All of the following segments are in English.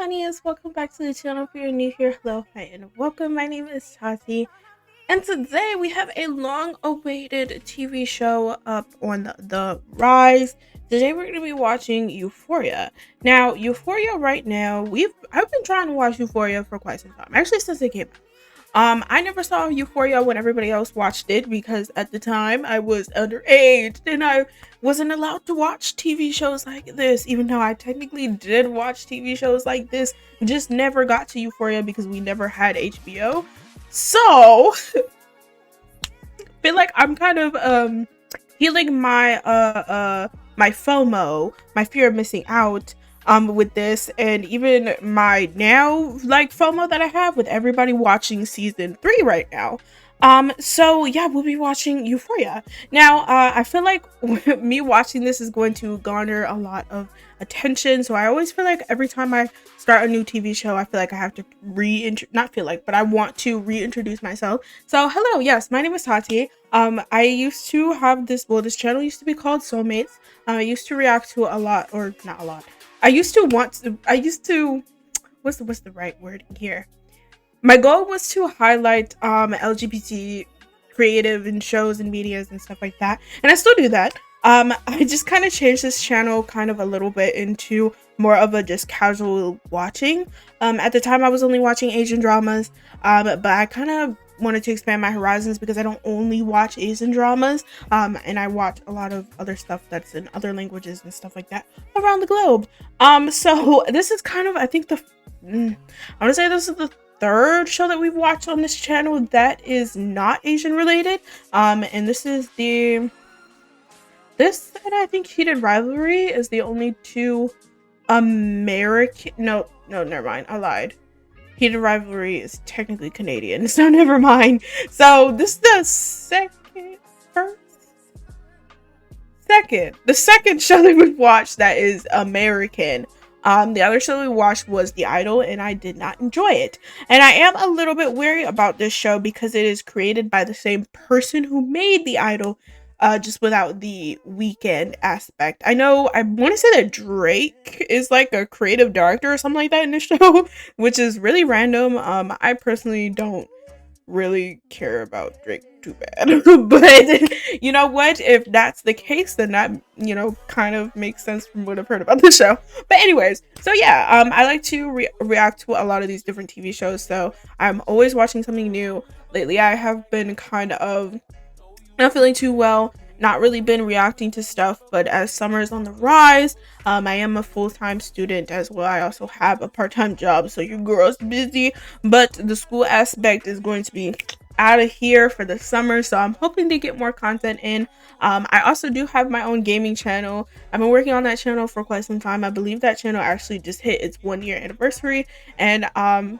Bunnies, welcome back to the channel. If you're new here, hello, hi, and welcome. My name is Tati, and today we have a long-awaited TV show up on the rise. Today we're going to be watching Euphoria. Now, Euphoria right now, I've been trying to watch Euphoria for quite some time, actually since it came out. I never saw Euphoria when everybody else watched it because at the time I was underage and I wasn't allowed to watch TV shows like this, even though I technically did watch TV shows like this. We just never got to Euphoria because we never had HBO. So feel like I'm kind of healing my FOMO, my fear of missing out with this, and even my now like FOMO that I have with everybody watching season 3 right now. So yeah, we'll be watching Euphoria. Now, I feel like me watching this is going to garner a lot of attention. So I always feel like every time I start a new TV show, I feel like I have to but I want to reintroduce myself. So hello, yes, my name is Tati. I used to have this channel used to be called Soulmates. I used to react to a lot, or not a lot. What's the right word here? My goal was to highlight LGBT creative and shows and medias and stuff like that, and I still do that. I just kind of changed this channel kind of a little bit into more of a just casual watching. At the time I was only watching Asian dramas, but I kind of wanted to expand my horizons because I don't only watch Asian dramas, and I watch a lot of other stuff that's in other languages and stuff like that around the globe. So this is kind of, I think I want to say this is the third show that we've watched on this channel that is not Asian related. And this and I think Heated Rivalry is the only two American, no, never mind, I lied. Heated Rivalry is technically Canadian, so never mind. So this is the second show that we've watched that is American. The other show we watched was The Idol, and I did not enjoy it. And I am a little bit wary about this show because it is created by the same person who made The Idol, just without the weekend aspect. I know, I want to say that Drake is like a creative director or something like that in this show, which is really random. I personally don't really care about Drake too bad. But you know what, if that's the case, then that, you know, kind of makes sense from what I've heard about the show. But anyways, so yeah, I like to react to a lot of these different TV shows, so I'm always watching something new. Lately I have been kind of not feeling too well, not really been reacting to stuff, but as summer is on the rise, I am a full-time student as well. I also have a part-time job, so your girl's busy, but the school aspect is going to be out of here for the summer, so I'm hoping to get more content in. I also do have my own gaming channel. I've been working on that channel for quite some time. I believe that channel actually just hit its 1-year anniversary, and not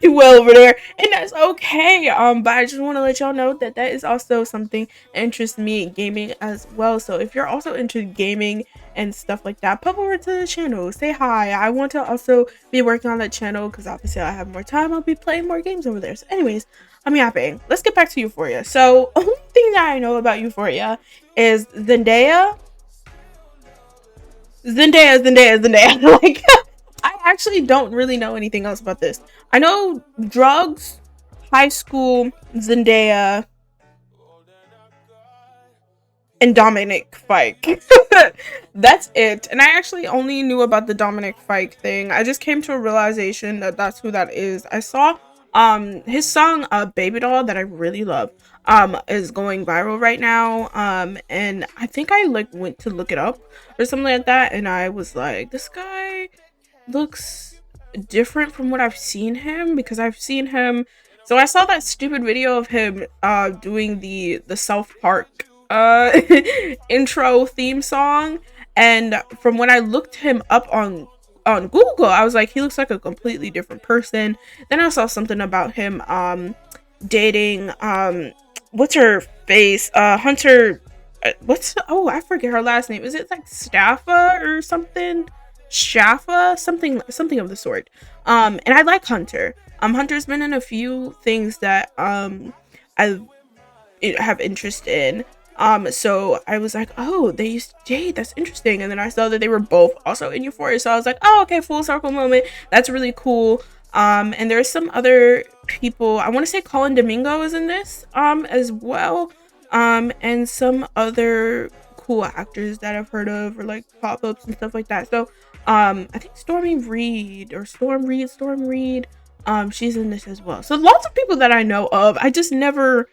too well over there, and that's okay. But I just want to let y'all know that that is also something that interests me in gaming as well. So if you're also into gaming and stuff like that, pop over to the channel, say hi. I want to also be working on that channel because obviously I have more time. I'll be playing more games over there. So anyways, I'm yapping. Let's get back to Euphoria. So only thing that I know about Euphoria is Zendaya. Like, I actually don't really know anything else about this. I know drugs, high school, Zendaya, and Dominic Fike. That's it. And I actually only knew about the Dominic Fike thing. I just came to a realization that that's who that is. I saw his song Baby Doll that I really love is going viral right now, and I think I like went to look it up or something like that, and I was like, this guy looks different from what I've seen him, because I've seen him, so I saw that stupid video of him doing the South Park intro theme song, and from when I looked him up on Google, I was like, he looks like a completely different person. Then I saw something about him dating what's her face, Hunter, I forget her last name. Is it like Staffa or something? Shaffa, something of the sort. And I like Hunter. Hunter's been in a few things that I have interest in. So I was like, oh, they used Jade, that's interesting. And then I saw that they were both also in Euphoria. So I was like, oh, okay, full circle moment. That's really cool. And there's some other people. I want to say Colin Domingo is in this as well. And some other cool actors that I've heard of, or like pop-ups and stuff like that. So I think Storm Reed, she's in this as well. So lots of people that I know of. I just never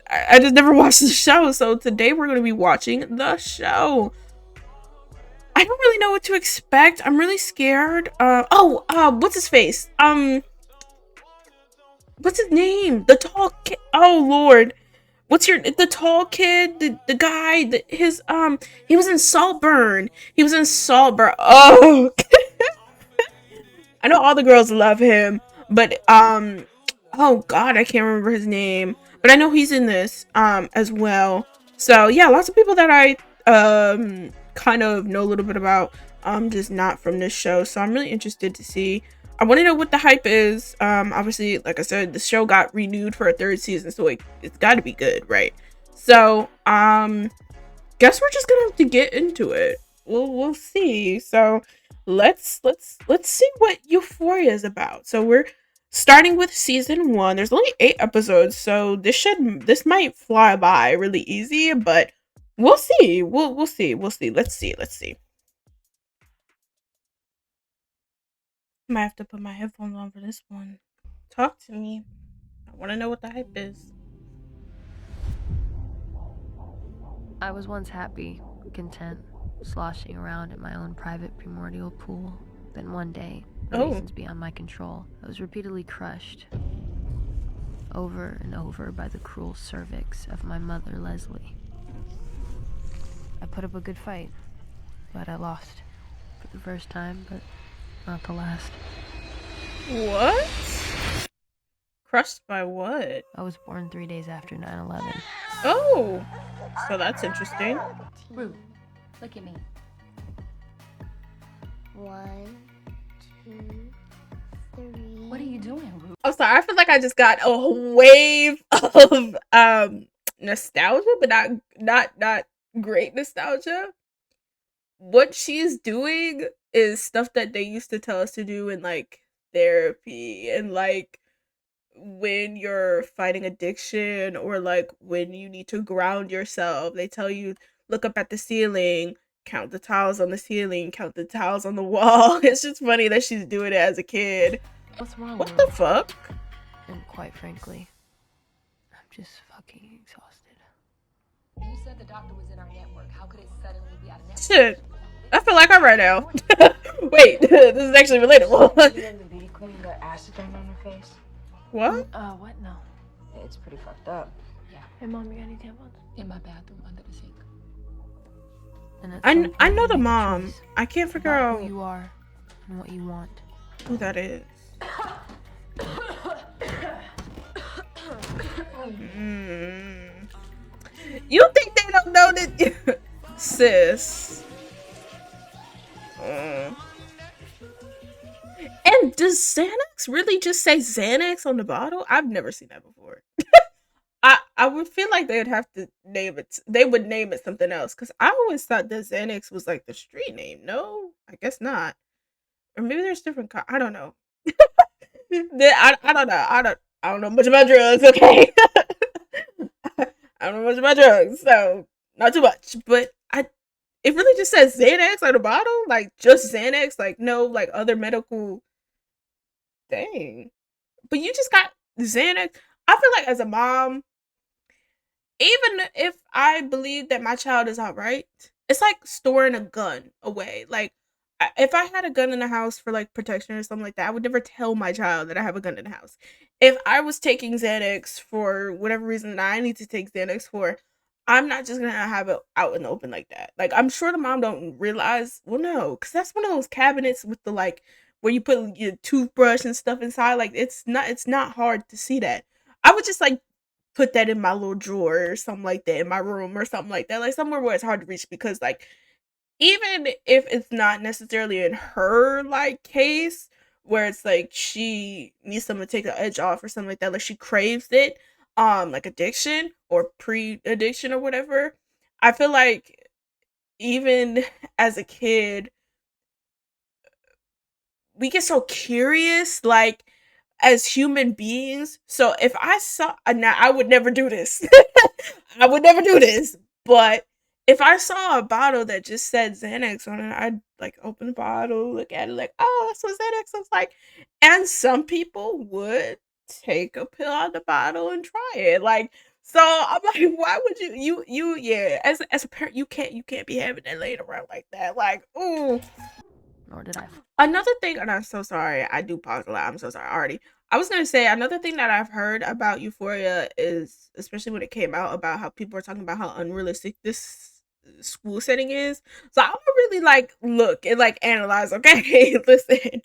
watched the show. So today we're going to be watching the show. I don't really know what to expect. I'm really scared. What's his face? What's his name? The tall kid. Oh Lord, the tall kid? The guy. He was in Saltburn. Oh, I know all the girls love him, but oh God, I can't remember his name. But I know he's in this as well. So yeah, lots of people that I kind of know a little bit about, just not from this show. So I'm really interested to see. I want to know what the hype is. Obviously, like I said, the show got renewed for a third season, so it's got to be good, right? So guess we're just gonna have to get into it. We'll see. So let's see what Euphoria is about. So we're starting with season 1. There's only 8 episodes, so this might fly by really easy, but we'll see. We'll see. Let's see. Might have to put my headphones on for this one. Talk to me. I want to know what the hype is. I was once happy, content, sloshing around in my own private primordial pool. Then one day, for reasons beyond my control, I was repeatedly crushed over and over by the cruel cervix of my mother, Leslie. I put up a good fight, but I lost. For the first time, but not the last. What? Crushed by what? I was born 3 days after 9/11. Oh, so that's interesting. Rue, look at me. 1, 2, 3. What are you doing, Rue? I'm sorry. I feel like I just got a wave of nostalgia, but not great nostalgia. What she's doing is stuff that they used to tell us to do in like therapy, and like when you're fighting addiction, or like when you need to ground yourself. They tell you, look up at the ceiling, count the tiles on the ceiling, count the tiles on the wall. It's just funny that she's doing it as a kid. What's wrong What with the me? fuck? And quite frankly, I'm just fucking exhausted. You said the doctor was in our network. How could it suddenly be out of network? Shit. I feel like I'm right now. Wait, this is actually relatable. You in the beauty queen got acetone on her face? What? What? No. It's pretty fucked up. Hey, Mom, you got any tampons? In my bathroom under the sink. And at I some know point, you the make a mom. choice I can't figure about out who you are and what you want. who that is. You think they don't know that, sis? And does Xanax really just say Xanax on the bottle? I've never seen that before. I would feel like they would have to name it. They would name it something else, because I always thought that Xanax was like the street name. No, I guess not. Or maybe there's different. I don't know. I don't know. I don't know much about drugs. Okay, I don't know much about drugs, so not too much. But it really just says Xanax on the bottle, like just Xanax, like no like other medical. Dang, but you just got Xanax. I feel like as a mom, even if I believe that my child is alright, it's like storing a gun away. Like, if I had a gun in the house for like protection or something like that, I would never tell my child that I have a gun in the house. If I was taking Xanax for whatever reason that I need to take Xanax for, I'm not just gonna have it out in the open like that. Like, I'm sure the mom don't realize. Well, no, because that's one of those cabinets with the like where you put your toothbrush and stuff inside. Like, it's not hard to see that. I would just like put that in my little drawer or something like that in my room or something like that, like somewhere where it's hard to reach, because like even if it's not necessarily in her like case where it's like she needs something to take the edge off or something like that, like she craves it, like addiction or pre-addiction or whatever. I feel like even as a kid, we get so curious, like as human beings. So if I saw, now I would never do this. I would never do this. But if I saw a bottle that just said Xanax on it, I'd like open the bottle, look at it, like, oh, that's what Xanax looks like. And some people would take a pill out of the bottle and try it. Like, so I'm like, why would yeah, as a parent, you can't be having that laying around like that. Like, ooh. Nor did I. Another thing, and I'm so sorry, I do pause a lot. I'm so sorry already. I was gonna say another thing that I've heard about Euphoria is, especially when it came out, about how people are talking about how unrealistic this school setting is. So I'm gonna really like look and like analyze. Okay, listen,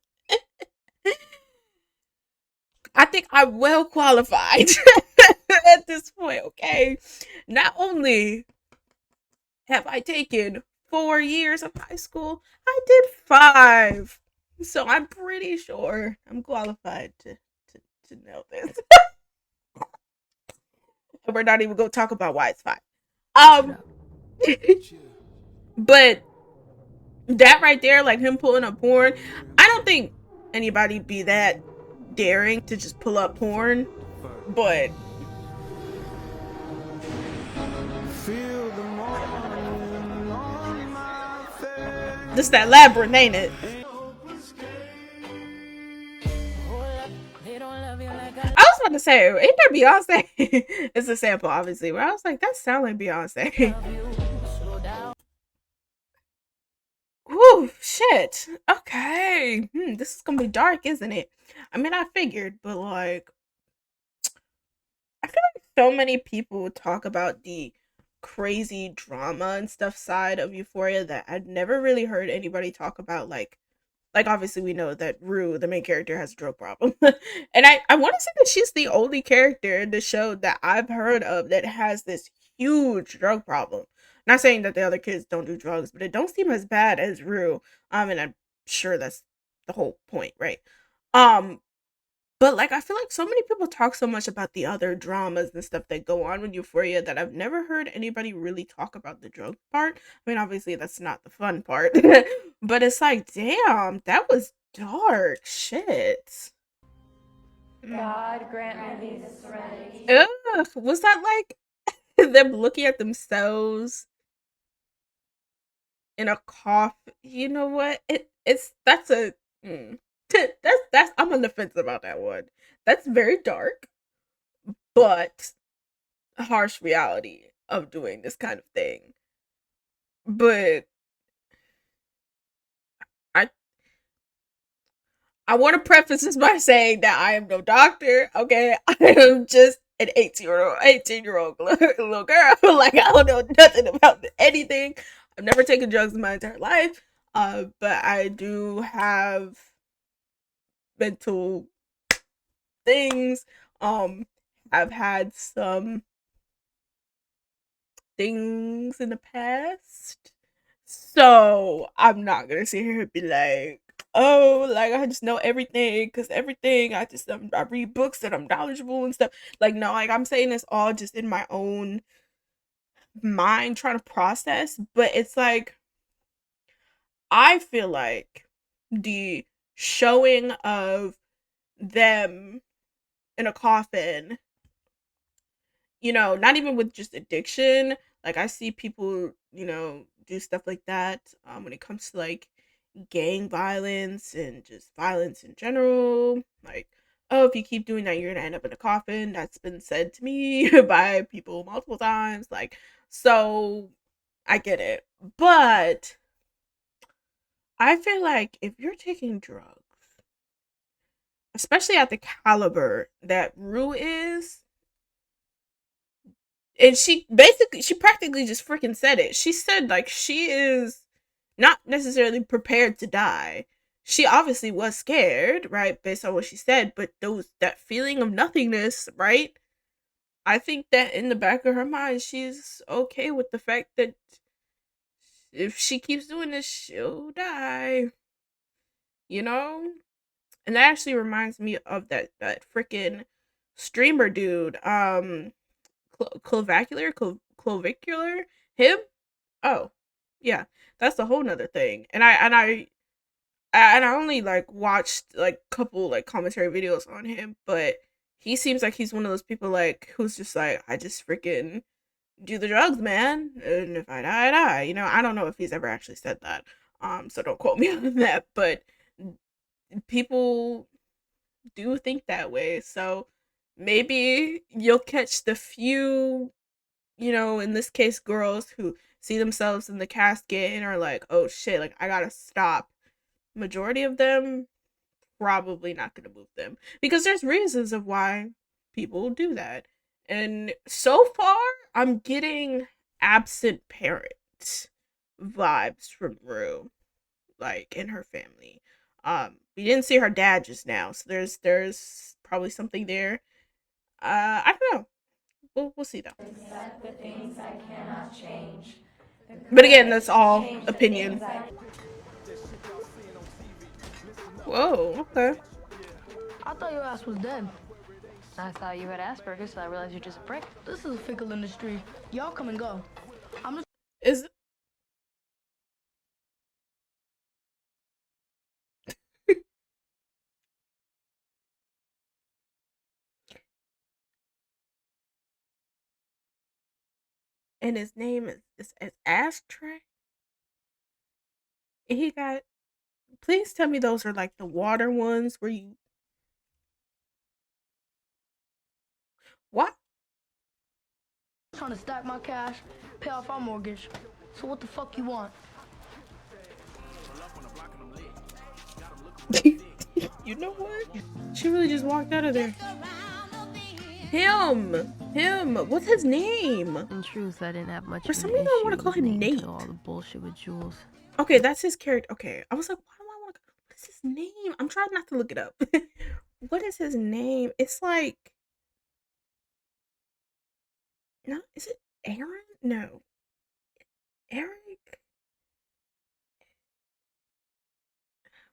I think I'm well qualified at this point. Okay, not only have I taken 4 years of high school, I did 5. So I'm pretty sure I'm qualified to know this. And we're not even gonna talk about why it's 5. Um but that right there, like him pulling up porn, I don't think anybody be that daring to just pull up porn. But this that labyrinth, ain't it? I was about to say, ain't that Beyonce? It's a sample, obviously, but I was like, that sound like Beyonce. Whew, shit. Okay. This is gonna be dark, isn't it? I mean, I figured, but like, I feel like so many people talk about the crazy drama and stuff side of Euphoria that I'd never really heard anybody talk about, like obviously we know that Rue, the main character, has a drug problem. And I want to say that she's the only character in the show that I've heard of that has this huge drug problem. Not saying that the other kids don't do drugs, but it don't seem as bad as Rue. And I'm sure that's the whole point, right? Um, but like I feel like so many people talk so much about the other dramas and stuff that go on with Euphoria that I've never heard anybody really talk about the drug part. I mean, obviously that's not the fun part. But it's like, damn, that was dark shit. God grant me the serenity. Ugh, was that like them looking at themselves in a coffin? You know what? It's that's a that's I'm on the fence about that one. That's very dark, but harsh reality of doing this kind of thing. But I I want to preface this by saying that I am no doctor. Okay, I am just an 18-year old little girl. Like I don't know nothing about anything. I've never taken drugs in my entire life. But I do have mental things. I've had some things in the past. So I'm not gonna sit here and be like, oh, like I just know everything because everything I read books and I'm knowledgeable and stuff. Like no, like I'm saying this all just in my own mind trying to process. But it's like I feel like the showing of them in a coffin, not even with just addiction. Like I see people, do stuff like that when it comes to like gang violence and just violence in general. Like, oh, if you keep doing that, you're gonna end up in a coffin. That's been said to me by people multiple times. Like, so I get it. But I feel like if you're taking drugs, especially at the caliber that Rue is, and she practically just freaking said it. She said like she is not necessarily prepared to die. She obviously was scared, right, based on what she said, but that feeling of nothingness, right? I think that in the back of her mind she's okay with the fact that if she keeps doing this she'll die, you know? And that actually reminds me of that freaking streamer dude. Clavicular, him. Oh, yeah, that's a whole nother thing. And I only like watched like couple like commentary videos on him, but he seems like he's one of those people like who's just like I just freaking do the drugs, man, and if I die, I die. You know, I don't know if he's ever actually said that. So don't quote me on that, but people do think that way. So maybe you'll catch the few, you know, in this case, girls who see themselves in the casket and are like, oh shit, like I gotta stop. Majority of them probably not gonna move them because there's reasons of why people do that. And so far, I'm getting absent parent vibes from Rue, like in her family. We didn't see her dad just now, so there's probably something there. I don't know. We'll see though. But again, that's all opinion. Whoa. Okay. I thought your ass was dead. I thought you had Asperger's, so I realized you're just a prick. This is a fickle industry. Y'all come and go. I'm just Is and his name is Ashtray. And he got. Please tell me those are like the water ones where you. What? trying to stack my cash, pay off our mortgage. So what the fuck you want? You know what? She really just walked out of there. Him. What's his name? In truth, I didn't have much For of some an reason, I want issue to call with him Nate Nate. until all the bullshit with Jules. Okay, that's his character. Okay, I was like, why do I want to? What is his name? I'm trying not to look it up. What is his name? It's like, no, is it Aaron? No, Eric.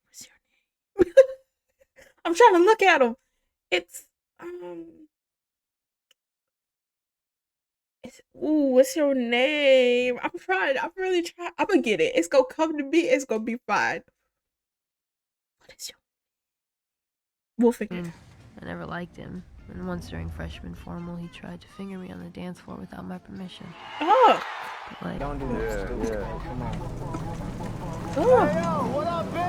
What's your name? I'm trying to look at him. It's what's your name? I'm trying. I'm really trying. I'm gonna get it. It's gonna come to me. It's gonna be fine. What is your? We'll figure it out. I never liked him, and once during freshman formal, he tried to finger me on the dance floor without my permission. Oh, But like, Don't do that. Yeah, come on. oh, Hey, yo, what up, B?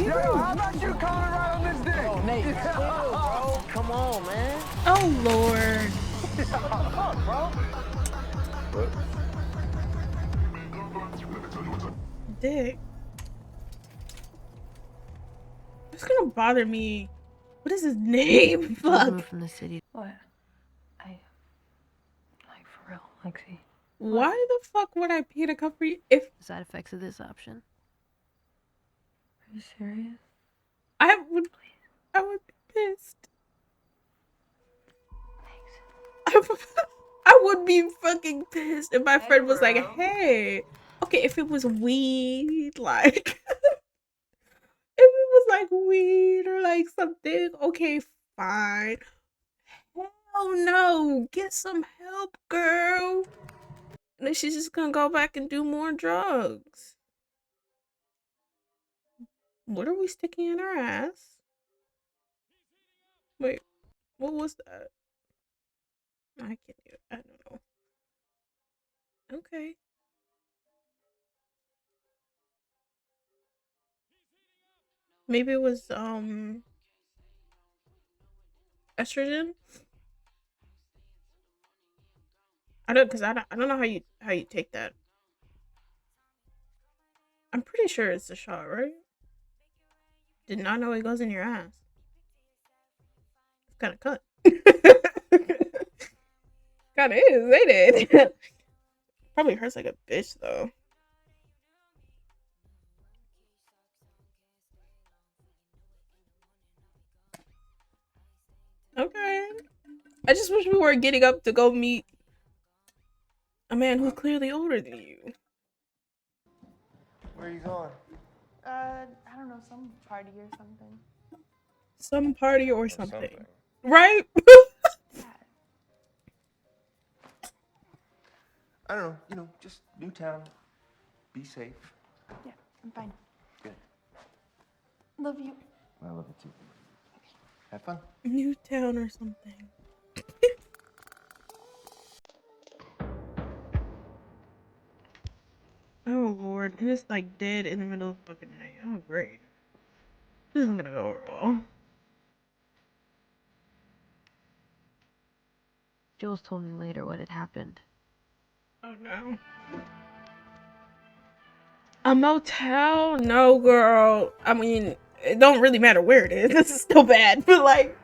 Yo, how about you coming right on this dick? Oh, Nate, chill, bro. Come on, man. oh Lord. Fuck, bro. Dick. It's gonna bother me. What is his name? he Fuck. moved from the city. What? Like, for real, Lexi. Why the fuck would I pay to cover you if The side effects of this option. Are you serious? I would be pissed. I would be fucking pissed if my friend was like, hey. Okay, if it was weed, like if it was like weed or like something, okay, fine. Hell no. Get some help, girl. And then she's just gonna go back and do more drugs. What are we sticking in her ass? Wait, what was that? I can't do it. I don't know. Okay. Maybe it was estrogen. I don't know how you take that. I'm pretty sure it's a shot, right? Did not know it goes in your ass. It's kind of cut. Kind of is, ain't it? Probably hurts like a bitch though. Okay. I just wish we were getting up to go meet a man who's clearly older than you. Where are you going? I don't know, some party or something. Some party or something. Right? I don't know, you know, just new town. Be safe. Yeah, I'm fine. Good. Love you. I love it too. Have fun. Newtown or something. Oh lord, it's like dead in the middle of fucking night. Oh great. This isn't gonna go over well. Jules told me later what had happened. Oh no. A motel? No, girl. I mean, it don't really matter where it is. This is still bad, but like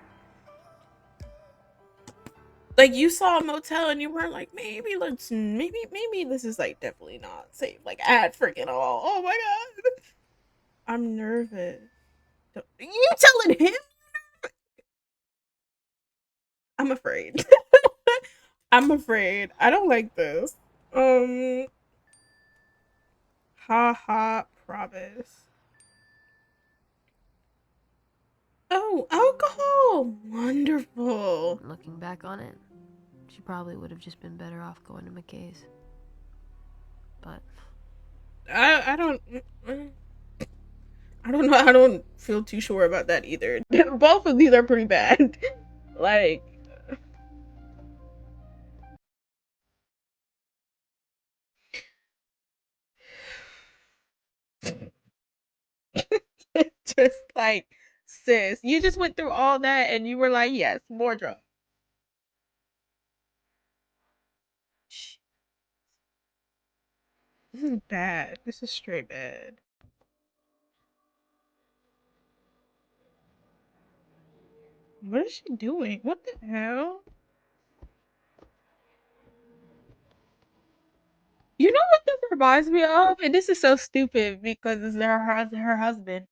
you saw a motel and you weren't like, maybe this is like definitely not safe, like at freaking all. Oh my god. I'm nervous. You telling him? I'm afraid. I'm afraid. I don't like this. Ha promise. Oh, alcohol. Wonderful. Looking back on it, she probably would have just been better off going to McKay's. But I don't know. I don't feel too sure about that either. Both of these are pretty bad. Like just like sis, you just went through all that and you were like, yes, more drugs. This is bad. This is straight bad. What is she doing? What the hell? You know what this reminds me of? And this is so stupid because it's her husband.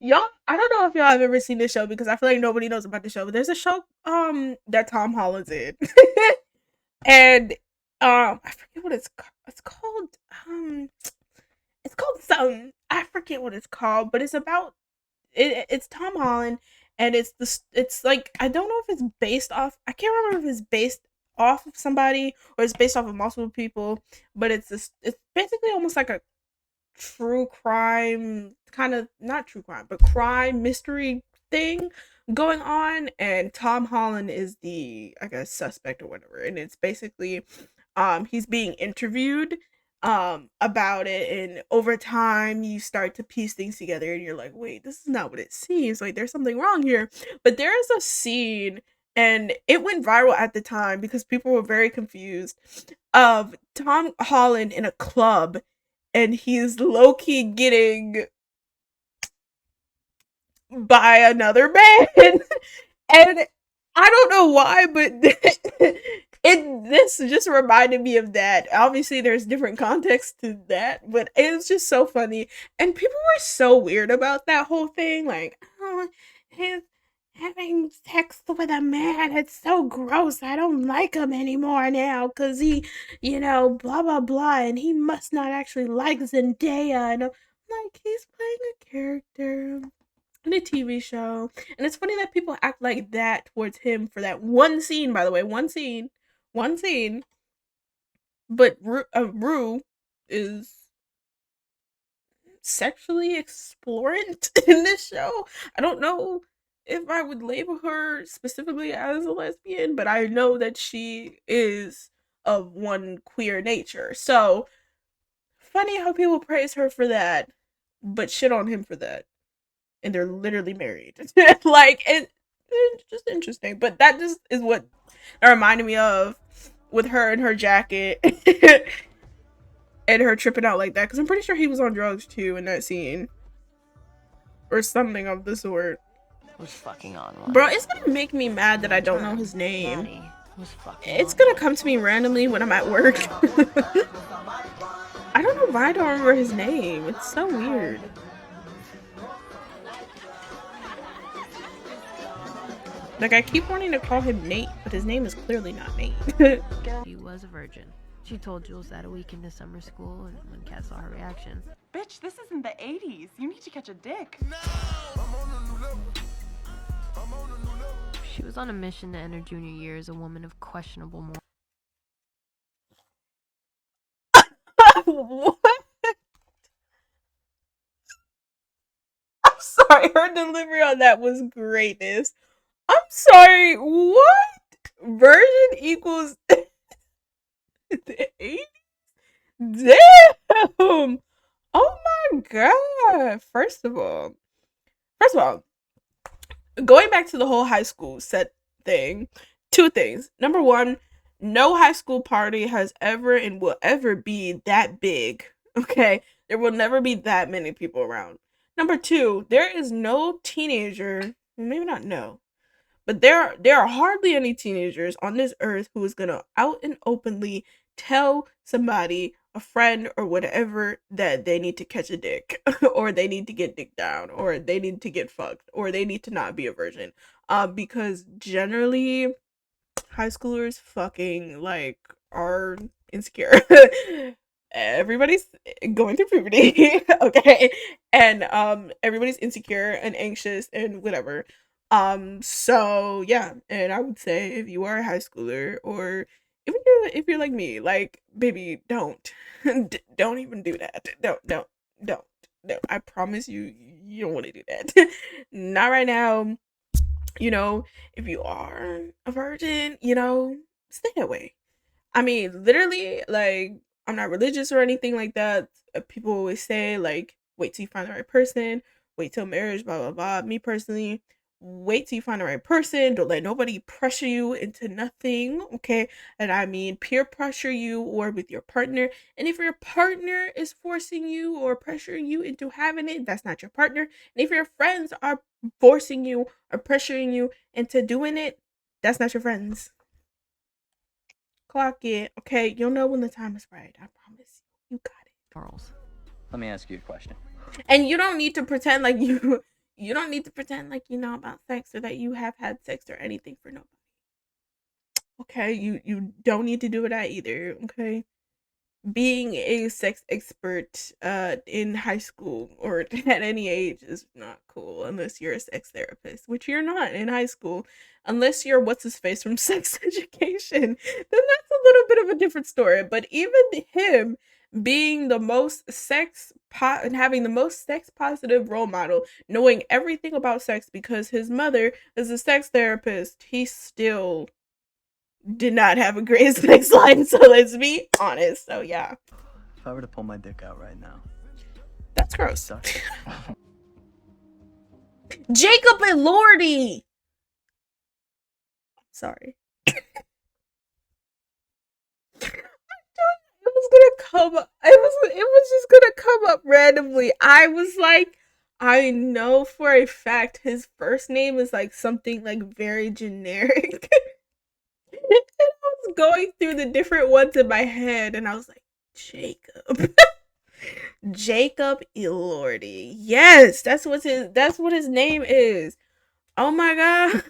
Y'all, I don't know if y'all have ever seen this show because I feel like nobody knows about the show, but there's a show that Tom Holland's in. And I forget what it's called. It's called something. I forget what it's called, but it's about it's Tom Holland and it's like I don't know if it's based off I can't remember if it's based off of somebody or it's based off of multiple people, but it's basically almost like a true crime kind of not true crime but crime mystery thing going on, and Tom Holland is the I guess suspect or whatever, and it's basically he's being interviewed about it, and over time you start to piece things together and you're like, wait, this is not what it seems like, there's something wrong here. But there is a scene, and it went viral at the time because people were very confused, of Tom Holland in a club and he's low-key getting by another man. And I don't know why, but this just reminded me of that. Obviously there's different context to that, but it was just so funny. And people were so weird about that whole thing, like, oh, he's having sex with a man, it's so gross, I don't like him anymore now because he, blah blah blah, and he must not actually like Zendaya. And I'm like, he's playing a character in a TV show. And it's funny that people act like that towards him for that one scene, by the way. One scene. But Rue is sexually explorant in this show. I don't know if I would label her specifically as a lesbian, but I know that she is of one queer nature. So funny how people praise her for that, but shit on him for that. And they're literally married. Like, it's just interesting. But that just is what it reminded me of with her and her jacket and her tripping out like that. Because I'm pretty sure he was on drugs too in that scene. Or something of the sort. was fucking on one. Bro, it's gonna make me mad that I don't know his name. Daddy was fucking It's on gonna one. come to me randomly when I'm at work. I don't know why I don't remember his name. It's so weird. Like, I keep wanting to call him Nate, but his name is clearly not Nate. She was a virgin. She told Jules that a week into summer school, and when Kat saw her reaction, Bitch, this isn't the 80s. You need to catch a dick. she was on a mission to end her junior year as a woman of questionable morals. What? I'm sorry, her delivery on that was greatness. I'm sorry, what? Version equals the 80s? Damn! Oh my god. First of all, going back to the whole high school set thing, two things. Number one, no high school party has ever and will ever be that big. Okay? There will never be that many people around. Number two, there is no teenager, maybe not no, but there are hardly any teenagers on this earth who is gonna out and openly tell somebody, a friend or whatever, that they need to catch a dick or they need to get dick down or they need to get fucked or they need to not be a virgin. Because generally high schoolers fucking like are insecure. Everybody's going through puberty, okay? And everybody's insecure and anxious and whatever. So yeah, and I would say if you are a high schooler or if you're like me, like baby, don't don't even do that. Don't. No, I promise you don't want to do that. Not right now. You know, if you are a virgin, stay that way. I mean, literally, like, I'm not religious or anything like that. People always say, like, wait till you find the right person, wait till marriage, blah, blah, blah. Me personally, wait till you find the right person. Don't let nobody pressure you into nothing, okay? And I mean, peer pressure you or with your partner. And if your partner is forcing you or pressuring you into having it, that's not your partner. And if your friends are forcing you or pressuring you into doing it, that's not your friends. Clock it, okay? You'll know when the time is right. I promise you. You got it. Morals. Let me ask you a question. And you don't need to pretend like you don't need to pretend like you know about sex or that you have had sex or anything for nobody. Okay? You don't need to do that either, okay? Being a sex expert in high school or at any age is not cool unless you're a sex therapist, which you're not in high school. Unless you're what's his face from Sex Education, then that's a little bit of a different story. But even him being the most and having the most sex positive role model, knowing everything about sex because his mother is a sex therapist, he still did not have a great sex life, so let's be honest. So yeah. If I were to pull my dick out right now, that's gross. Jacob and Lordy. Sorry. It was just gonna come up randomly. I was like, I know for a fact his first name is like something like very generic. And I was going through the different ones in my head and I was like, Jacob. Jacob Elordi. Yes, that's what his name is. Oh my god.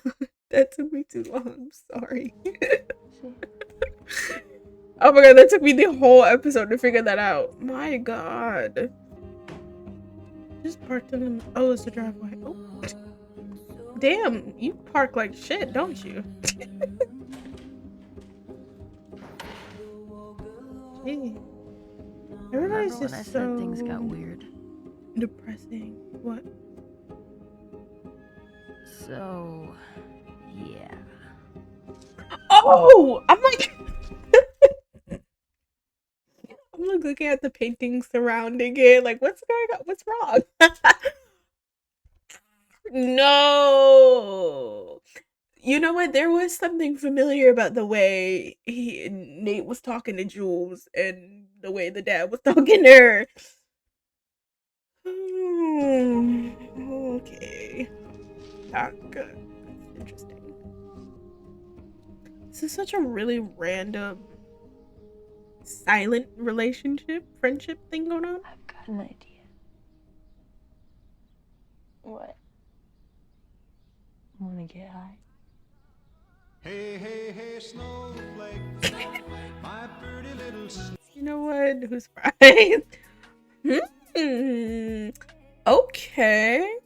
That took me too long. I'm sorry. Oh my god, that took me the whole episode to figure that out. My god. Just parked in the... Oh, it's the driveway. Oh. Damn, you park like shit, don't you? Gee. Everybody's Remember when I said things got weird? Depressing. What? So, yeah. Oh! I'm like... I'm like looking at the paintings surrounding it. Like, what's going on? What's wrong? No! You know what? There was something familiar about the way Nate was talking to Jules and the way the dad was talking to her. Okay. Not good. That's interesting. This is such a really random silent friendship thing going on. I've got an idea. What? I wanna get high. Hey, hey, hey, snowflake, snowflake, my pretty little You know what? Who's surprised? Okay.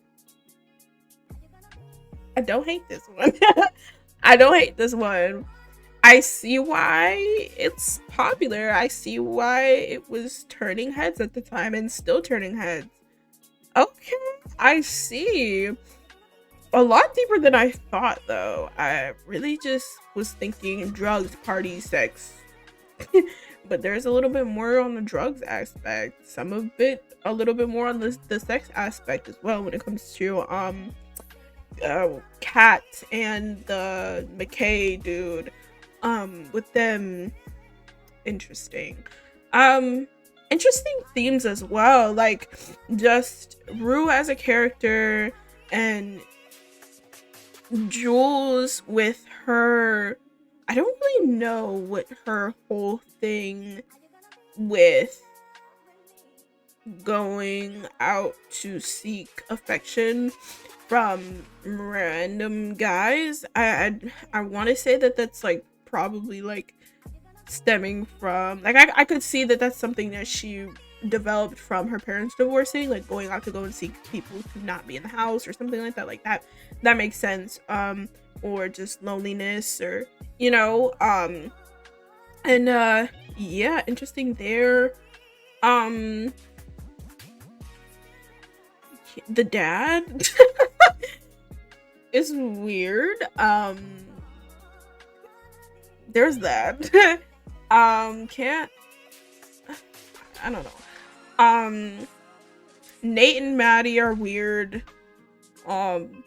I don't hate this one. I don't hate this one. I see why it's popular. I see why it was turning heads at the time and still turning heads. Okay, I see. A lot deeper than I thought, though. I really just was thinking drugs, parties, sex. But there's a little bit more on the drugs aspect. Some of it a little bit more on the sex aspect as well when it comes to Kat and the McKay dude. With them, interesting. Interesting themes as well, like just Rue as a character and Jules with her. I don't really know what her whole thing with going out to seek affection from random guys. I want to say that that's like probably like stemming from like I could see that that's something that she developed from her parents divorcing, like going out to go and seek people to not be in the house or something like that makes sense. Or just loneliness, or you know, and yeah, interesting there. The dad is weird. There's that. Can't, I don't know. Nate and Maddie are weird.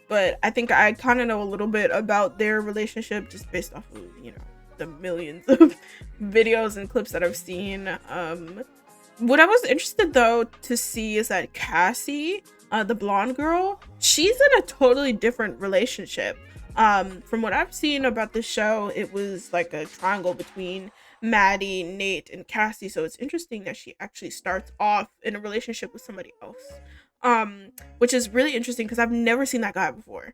But I think I kind of know a little bit about their relationship just based off of, you know, the millions of videos and clips that I've seen. What I was interested though to see is that Cassie, the blonde girl, she's in a totally different relationship. From what I've seen about the show, it was like a triangle between Maddie, Nate, and Cassie. So it's interesting that she actually starts off in a relationship with somebody else. Which is really interesting because I've never seen that guy before.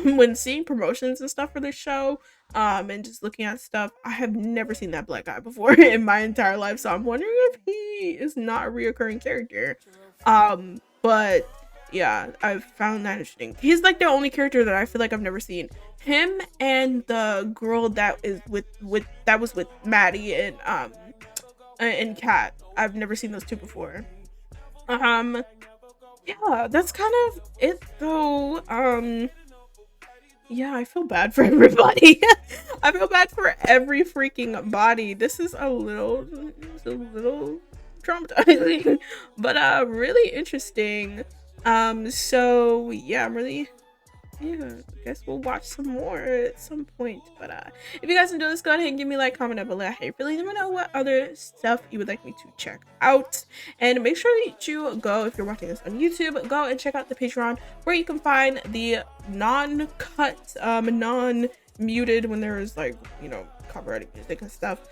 When seeing promotions and stuff for this show, and just looking at stuff, I have never seen that black guy before in my entire life. So I'm wondering if he is not a reoccurring character. But yeah, I've found that interesting. He's like the only character that I feel like I've never seen. Him and the girl that is with Maddie and Kat. I've never seen those two before. Yeah, that's kind of it though. Yeah, I feel bad for everybody. I feel bad for every freaking body. This is a little traumatizing, but really interesting. So yeah, I guess we'll watch some more at some point. But if you guys enjoy this, go ahead and give me a like, comment down below how you're feeling. Let me know what other stuff you would like me to check out, and make sure that you go, if you're watching this on YouTube, go and check out the Patreon where you can find the non-cut, non-muted, when there's like, you know, copyrighted music and stuff,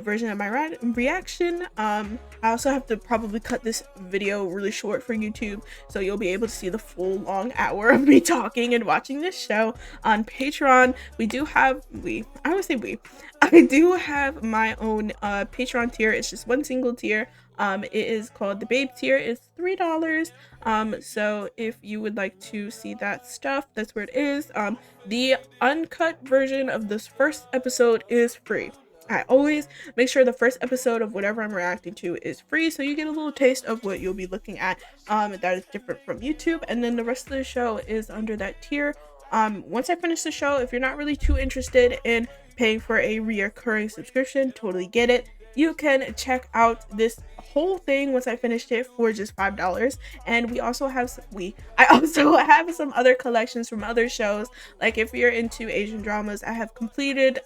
version of my reaction. I also have to probably cut this video really short for YouTube, so you'll be able to see the full long hour of me talking and watching this show on Patreon. I do have my own Patreon tier. It's just one single tier. It is called the Babe tier. It's $3. So if you would like to see that stuff, that's where it is. The uncut version of this first episode is free. I always make sure the first episode of whatever I'm reacting to is free, so you get a little taste of what you'll be looking at that is different from YouTube, and then the rest of the show is under that tier. Once I finish the show, if you're not really too interested in paying for a reoccurring subscription, totally get it. You can check out this whole thing once I finished it for just $5. And I also have some other collections from other shows. Like if you're into Asian dramas, I have completed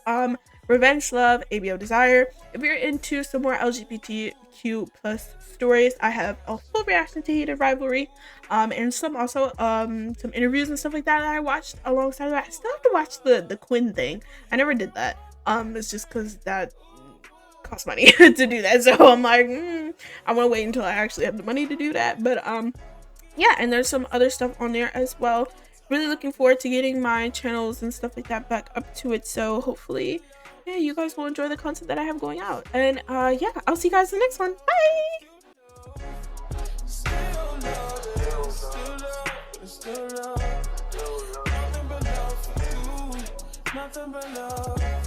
Revenge Love, ABO Desire. If you're into some more LGBTQ plus stories, I have a full reaction to Heated Rivalry, and some interviews and stuff like that I watched alongside of that. I still have to watch the Quinn thing. I never did that. It's just because that costs money to do that, so I'm like, I want to wait until I actually have the money to do that. But yeah, and there's some other stuff on there as well. Really looking forward to getting my channels and stuff like that back up to it, so hopefully, yeah, you guys will enjoy the content that I have going out. And yeah, I'll see you guys in the next one. Bye. down to below.